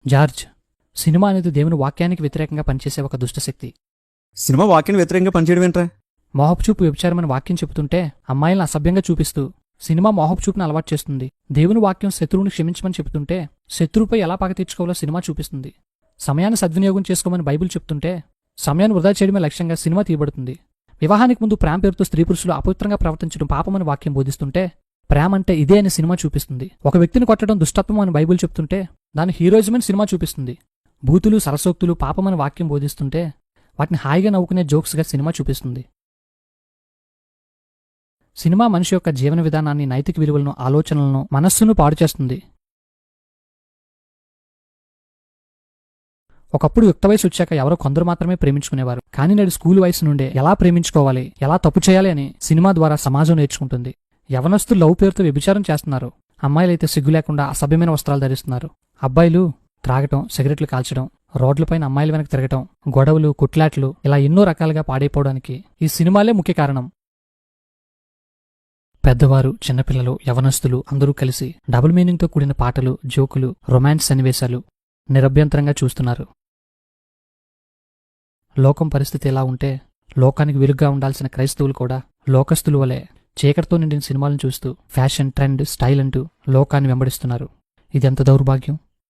George, cinema అనేది దేవుని వాక్యానికి వ్యతిరేకంగా పనిచేసే ఒక దుష్టశక్తి. సినిమా వాక్యాన్ని వ్యతిరేకంగా పనిచేయడం ఏంట్రా? మోహపు చూపు వ్యభిచారమని వాక్యం చెబుతుంటే అమ్మాయిలను అసభ్యంగా చూపిస్తూ సినిమా మోహపు చూపును అలవాటు చేస్తుంది. దేవుని వాక్యం శత్రువుని క్షమించమని చెబుతుంటే శత్రువుపై ఎలా పగ తీర్చుకోవాలో సినిమా చూపిస్తుంది. సమయాన్ని సద్వినియోగం చేసుకోమని బైబిల్ చెప్తుంటే సమయాన్ని వృధా చేయడమే లక్ష్యంగా సినిమా తీయబడుతుంది. వివాహానికి ముందు ప్రేమ పేరుతో స్త్రీ పురుషులు అపవిత్రంగా ప్రవర్తించడం పాపమని వాక్యం బోధిస్తుంటే ప్రేమ అంటే ఇదే అని సినిమా చూపిస్తుంది. ఒక వ్యక్తిని కొట్టడం దుష్టత్వం అని బైబిల్ చెప్తుంటే దాని హీరోయిజం అని సినిమా చూపిస్తుంది. బూతులు సరసోక్తులు పాపమని వాక్యం బోధిస్తుంటే వాటిని హాయిగా నవ్వుకునే జోక్స్గా సినిమా చూపిస్తుంది. సినిమా మనిషి యొక్క జీవన విధానాన్ని, నైతిక విలువలను, ఆలోచనలను, మనస్సును పాడు చేస్తుంది. ఒకప్పుడు యుక్త వయసు వచ్చాక ఎవరో కొందరు మాత్రమే ప్రేమించుకునేవారు. కానీ నేడు స్కూల్ వయసు నుండే ఎలా ప్రేమించుకోవాలి, ఎలా తప్పు చేయాలి అని సినిమా ద్వారా సమాజం నేర్చుకుంటుంది. యవనస్తులు లవ్ పేరుతో వ్యభిచారం చేస్తున్నారు. అమ్మాయిలైతే సిగ్గు లేకుండా అసభ్యమైన వస్త్రాలు ధరిస్తున్నారు. అబ్బాయిలు త్రాగటం, సిగరెట్లు కాల్చడం, రోడ్లపైన అమ్మాయిల వెనక తిరగటం, గొడవలు, కుట్లాట్లు ఇలా ఎన్నో రకాలుగా పాడైపోవడానికి ఈ సినిమాలే ముఖ్య కారణం. పెద్దవారు, చిన్నపిల్లలు, యవనస్తులు అందరూ కలిసి డబుల్ మీనింగ్తో కూడిన పాటలు, జోకులు, రొమాన్స్ సన్నివేశాలు నిరభ్యంతరంగా చూస్తున్నారు. లోకం పరిస్థితి ఎలా ఉంటే లోకానికి విరుగ్గా ఉండాల్సిన క్రైస్తవులు కూడా లోకస్తులు వలె చీకటితో నిండిన సినిమాలను చూస్తూ ఫ్యాషన్, ట్రెండ్, స్టైల్ అంటూ లోకాన్ని వెంబడిస్తున్నారు. ఇదెంత దౌర్భాగ్యం!